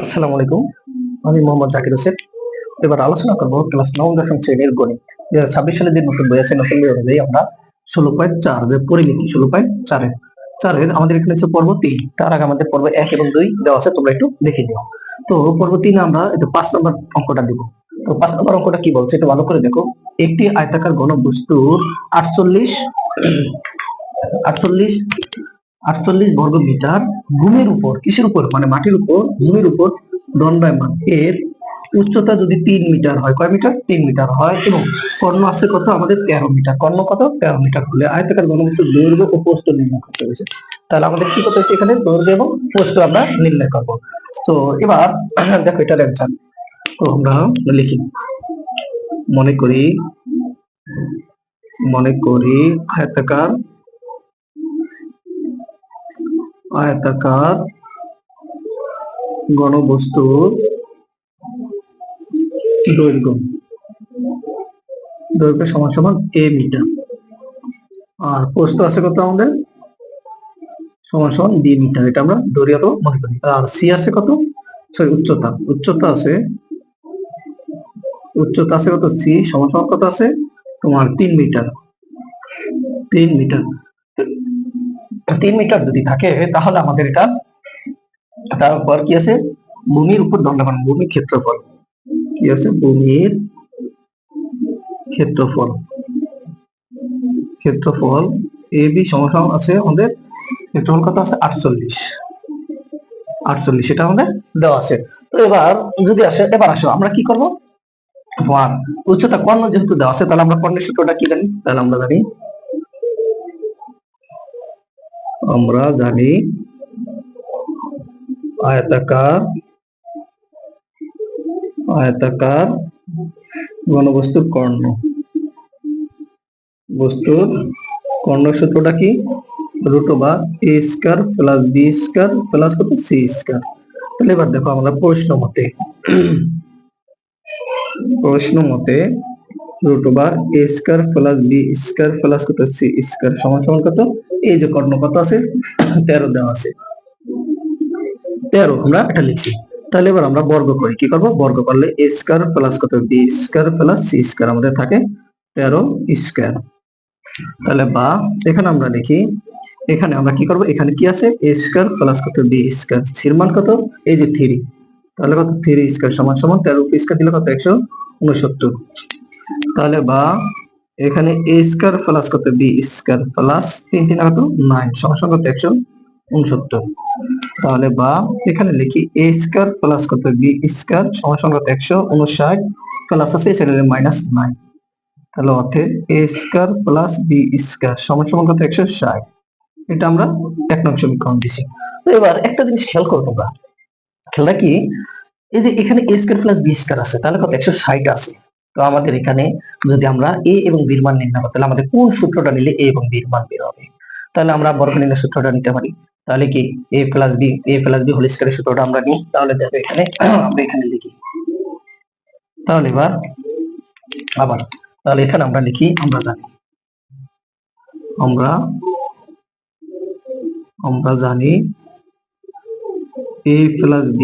আসসালামু আলাইকুম। আমি মোহাম্মদ জাকির হোসেন। এবার আলোচনা করব ক্লাস 9 শ্রেণীর গণিত। 26 সালে যে নতুন বই আছে, নতুন বই অনুযায়ী আমরা 16.4 যে পরিমিতি 16.4 এর আমাদের এখানে হচ্ছে পর্ব 3। তার আগে আমাদের পর্ব 1 এবং 2 দেওয়া আছে, তোমরা একটু দেখে নিও। তো পর্ব 3 আমরা এই যে 5 নম্বর অঙ্কটা দিব। তো 5 নম্বর অঙ্কটা কি বলছে একটু ভালো করে দেখো। একটি আয়তাকার ঘনবস্তুর 48 48 48 বর্গ মিটার ভূমির উপর, কিসের উপর মানে মাটির উপর, ভূমির উপর দণ্ডায়মান এর উচ্চতা যদি 3 মিটার হয়, কয় মিটার? 3 মিটার হয়, এবং কর্ণ আছে কত আমাদের 13 মিটার। কর্ণ কত? 13 মিটার হলে আয়তাকার ঘনবস্তুর দৈর্ঘ্য ও প্রস্থ নির্ণয় করতে হয়েছে। তাহলে আমাদের কি করতে হচ্ছে? এখানে দৈর্ঘ্য এবং প্রস্থ আমরা নির্ণয় করব। তো এবার দেখো এটার অ্যান্সার। তো আমরা লিখি, মনে করি আয়তাকার আয়তাকার ঘনবস্তুর দৈর্ঘ্য সমান সমান a মিটার, আর প্রস্থ আছে কত আমাদের? সমান সমান b মিটার। এটা আমরা দৈর্ঘ্য মনে করি। আর c আছে কত? সরি, উচ্চতা আছে কত? c সমান সমান কত আছে তোমার? 3 মিটার। 3 মিটার 3 মিটার যদি থাকে তাহলে আমাদের এটা, তারপর কি আছে? ভূমির উপর দণ্ডায়মান, ভূমির ক্ষেত্রফল কি আছে? ভূমির ক্ষেত্রফল AB সমান সমান আছে আমাদের, ক্ষেত্রফল কত আছে? 48। এটা আমাদের দেওয়া আছে। তো এবার যদি আসে, এবার আসো আমরা কি করব? তোমার উচ্চতা কর্ণ যেহেতু দেওয়া আছে, তাহলে আমরা কর্ণের সূত্রটা কি জানি? তাহলে আমরা জানি আয়তাকার ঘনবস্তুর কর্ণ সূত্রটা কি? √a square plus b square plus কত? c square. তাহলে এবার দেখো আমরা প্রশ্ন মতে √a square plus b square plus কত? c স্কয়ার সমান সমান কত? এই যে কর্ণ কত আছে? 13 দেওয়া আছে, 13 আমরা এটা লিখছি। তাহলে এবার আমরা বর্গ করি। কি করব? বর্গ করলে a স্কয়ার প্লাস কত? b square plus c square আমাদের থাকে 13 স্কয়ার। তাহলে বা এখানে আমরা লিখি, এখানে আমরা কি করব? এখানে কি আছে? a স্কয়ার প্লাস কত? b স্কয়ার, c এর মান কত? এই যে 3। তাহলে কত? 3 স্কয়ার সমান সমান 13 স্কয়ার দিলে কত? 169। তাহলে বা এখানে a স্কয়ার প্লাস কত? b স্কয়ার প্লাস 3 3 কত? 9 সমান সমান কত? 169। তাহলে বা এখানে লিখি a স্কয়ার প্লাস কত? b স্কয়ার সমান সমান কত? 159 প্লাস আছে সেটা -9। তাহলে অতএব a square plus b square সমান সমান কত? 160। এটা আমরা 1 নং সমীকরণ দিছি। তো এবার একটা জিনিস খেয়াল করো তোমরা, খেয়ালটা কি? এই যে এখানে a square plus b square আছে, তাহলে কত? 160 আছে। তো আমাদের এখানে যদি আমরা a এবং b এর মান নির্ণয় করতে, তাহলে আমাদের কোন সূত্রটা নিলে a এবং b এর মান বের হবে? তাহলে আমরা বর্গমূলের সূত্রটা নিতে পারি। তাহলে কি a প্লাস b হোল স্কয়ারের সূত্রটা আমরা নিই। তাহলে দেখো এখানে আমরা এখানে লিখি। তাহলে এবার আবার তাহলে এখানে আমরা লিখি, আমরা জানি a প্লাস b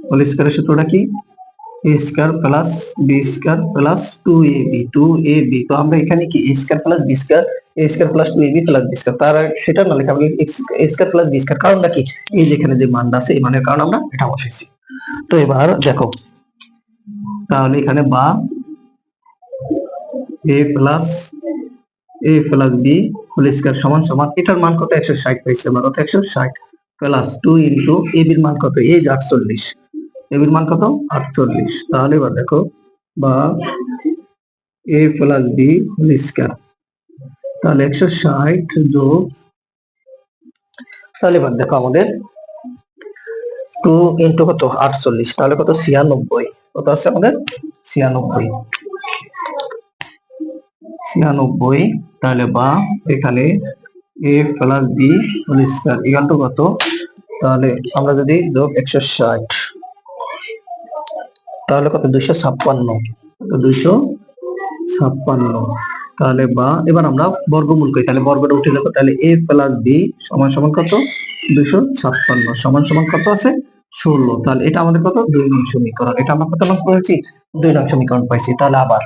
হোল স্কয়ারের সূত্রটা কি? a square plus b square plus 2ab। তো আমরা এখানে কি a square plus b square, a square plus 2ab plus b square, তার সেটা না লিখে আমরা a square plus b square, কারণটা কি? এই যে এখানে যে মানটা আছে, এই মানের কারণে আমরা এটা বসাইছি। তো এবার দেখো, তাহলে এখানে বা a plus b whole square সমান সমান, এটার মান কত? 160 পাইছি আমরা, কত? 160 প্লাস 2 ইনটু a এর মান কত? এই যে 48, a এর মান কত? 48। তাহলে এবার দেখো, বা a plus b whole square, তাহলে 160 যোগ, তাহলে এবার দেখো আমাদের 2 ইনটু কত? 48, তাহলে কত? 96। কত আছে আমাদের? 96। তাহলে বা এখানে a plus b whole square equal to কত? তাহলে আমরা যদি যোগ 160, তাহলে কত? 256। 256। তাহলে বা এবার আমরা বর্গমূল করি, তাহলে বর্গটা উঠে যাবে। তাহলে a প্লাস b সমান সমান কত? 256 সমান সমান কত আছে? 16, তাহলে এটা আমাদের কত 2 নং সমীকরণ। এটা আমরা কত নং করেছি 2 নং সমীকরণ পাইছি। তাহলে আবার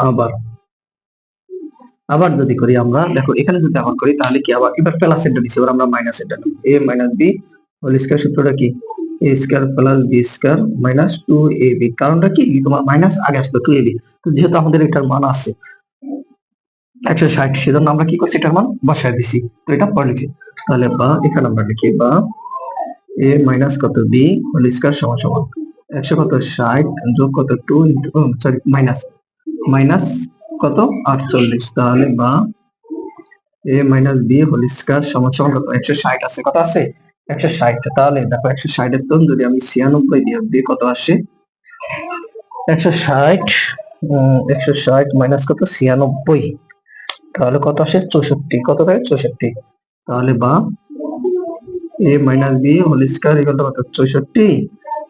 আবার আবার যদি করি আমরা, দেখো এখানে যদি আবার করি তাহলে কি, আবার এবার প্লাস এর দিছি, এবার আমরা মাইনাস এটা নেব। a minus b whole square, সূত্রটা কি a square plus b square minus 2ab। কারণটা কি, তোমার মাইনাস আগে আসলো 2ab, তো যেহেতু আমাদের এটার মান আছে 160, সেজন্য আমরা কি করছি, এটার মান বসায় দিছি, তো এটা পরে লিখছি। তাহলে বা এখানে আমরা লিখি বা a মাইনাস কত b হোল স্কয়ার সমান সমান 100 কত 60 যোগ কত 2 ইনটু, সরি মাইনাস মাইনাস কত 48, তাহলে বা a minus b whole square সমান সমান কত 160 আছে, কত আছে 160। তাহলে দেখো 160 এর তো যদি আমি 96 দিয়ে কত আসে 160, 160 মাইনাস কত 96, তাহলে কত আসে 64, কত থাকে 64। তাহলে বা a minus b whole square equal to কত 64,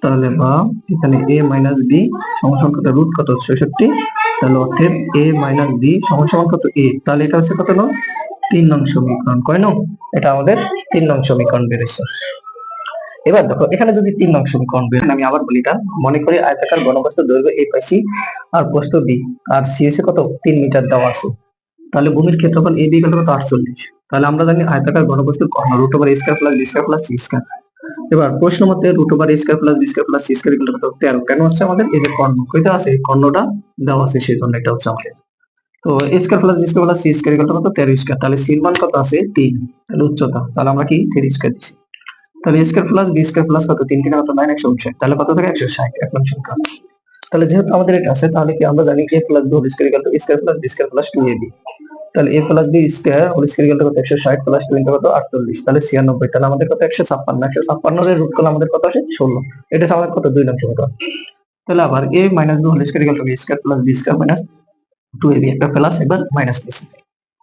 তাহলে বা এখানে a মাইনাস b সমান সমান কত রুট কত 66, তাহলে অতএব a মাইনাস b সমান সমান কত a, তাহলে এটা হচ্ছে কত নং 3 নং সমীকরণ। কয় নং, এটা আমাদের 3 নং সমীকরণ বেরিয়েছে। এবার দেখো এখানে যদি 3 নং সমীকরণ বের, আমি আবার বলি এটা, মনে করি আয়তাকার ঘনবস্তুর দৈর্ঘ্য a পাইছি আর প্রস্থ b আর c হচ্ছে কত 3 মিটার দেওয়া আছে, তাহলে ভূমির ক্ষেত্রফল ab কত 48। তাহলে আমরা জানি আয়তাকার ঘনবস্তুর কর্ণ root over a square plus b square plus c square. এবার প্রশ্ন মতে root over a square plus b square plus c square equal কত 13, কেন হচ্ছে আমাদের এই যে কর্ণ কইতে আছে, এই কর্ণটা দেওয়া আছে, সেই জন্য এটা হচ্ছে আমাদের। তো a square plus b square plus c square equal কত 13 স্কয়ার, তাহলে c এর মান কত আছে 3, তাহলে উচ্চতা, তাহলে আমরা কি 3 স্কয়ার দিছি। তাহলে a square plus b square plus কত 3 থেকে কত 9 159, তাহলে কত থাকে 160 এক নং সংখ্যা। তাহলে যেহেতু আমাদের এটা আছে, তাহলে কি আমরা জানি a plus b whole square equal to a square plus b square plus 2ab, তাহলে a plus b square whole square equal to কত 160 প্লাস 2 কত 48, তাহলে 96, তাহলে আমাদের কত 156, 156 এর রুট করলে আমাদের কত আসে 16, এটা হচ্ছে আমাদের কত 2 নং সমীকরণ। তাহলে আবার a minus b whole square equal to a square plus b square minus 2ab, একটা প্লাস একবার মাইনাস নিছি।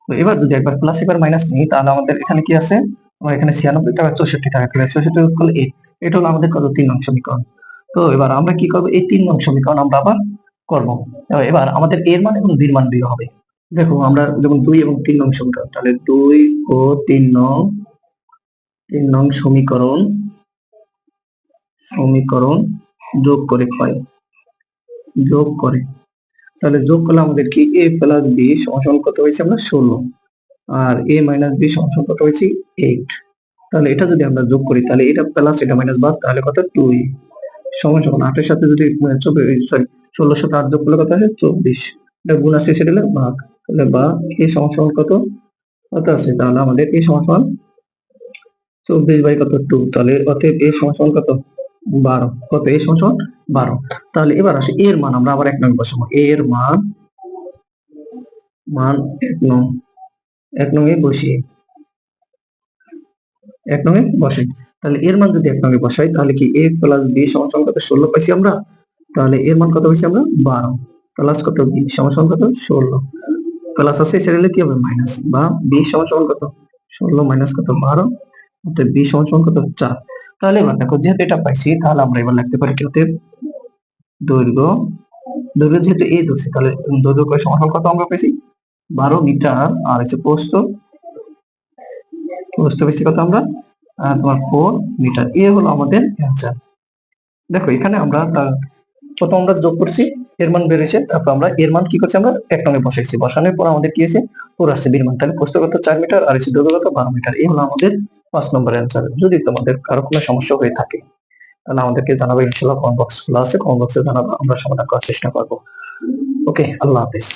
তো এবার যদি একবার প্লাস একবার মাইনাস নিই, তাহলে আমাদের এখানে কি আছে, আমার এখানে 96 টাকা 64 টাকা, তাহলে 64 যোগ করলে 8, এটা হলো আমাদের কত 3 নং সমীকরণ। তো এবার আমরা কি করব, এই 3 নং সমীকরণ আমরা আবার করব। এবার আমাদের এর মান এবং বি এর মান বের হবে। দেখো আমরা যেমন 2 এবং 3 নং সমীকরণ, তাহলে 2 ও 3 নং সমীকরণ সমীকরণ যোগ করে পাই, যোগ করে, তাহলে যোগ করলে আমাদের কি a প্লাস b সমান কত হয়েছে আমরা 16, আর a মাইনাস b সমান কত হয়েছে 8। তাহলে এটা যদি আমরা যোগ করি, তাহলে এটা প্লাস এটা মাইনাস বাদ, তাহলে কত 2 সমান সমান 8 এর সাথে যদি সরি 16 সাথে 8 যোগ করলে কত আসে 24, এটা গুণ আছে সেটা হলো ভাগ, তাহলে বা a সমান সমান কত কত আছে, তাহলে আমাদের a সমান সমান 24 বাই কত 2, তাহলে অতএব a সমান সমান কত 12, কত a সমান সমান 12। তাহলে এবার আসে এর মান আমরা আবার এক নং বসাবো, a এর মান মান এক নং এ বসিয়ে এক নং এ বসাই, তাহলে এর মান যদি এক নং এ বসাই, তাহলে কি a প্লাস b সমান সমান কত 16 পাইছি আমরা, তাহলে এর মান কত পাইছি আমরা 12 প্লাস কত b সমান সমান কত 16, প্লাস আছে সেটা কি হবে মাইনাস, বা b সমান সমান কত 16 মাইনাস কত 12, অতএব b সমান সমান কত 4। তাহলে এবার দেখো যেহেতু এটা পাইছি, তাহলে আমরা এবার লিখতে পারি কি, অতএব দৈর্ঘ্য দৈর্ঘ্য যেহেতু a ধরছি, তাহলে দৈর্ঘ্য সমান কত আমরা পাইছি 12 মিটার, আর হচ্ছে প্রস্থ পেয়েছি কত আমরা তোমার 4 মিটার, এ হলো আমাদের অ্যান্সার। দেখো এখানে আমরা প্রথম আমরা যোগ করছি, এর মান বেরিয়েছে, তারপর আমরা এর মান কি করছি, আমরা এক নঙ্গে বসাইছি, বসানোর পর আমাদের কি হয়েছে 4 আসছে বীর মান, তাহলে প্রস্থ কত 4 মিটার আর হচ্ছে দৈর্ঘ্য কত 12 মিটার, এই হলো আমাদের 5 নম্বর অ্যান্সার। যদি তোমাদের কারো কোনো সমস্যা হয়ে থাকে, তাহলে আমাদেরকে জানাবে, ইনশাআল্লাহ কমেন্ট বক্স খোলা আছে, কমেন্ট বক্সে জানাবো, আমরা সমাধান করার চেষ্টা করবো। ওকে, আল্লাহ হাফেজ।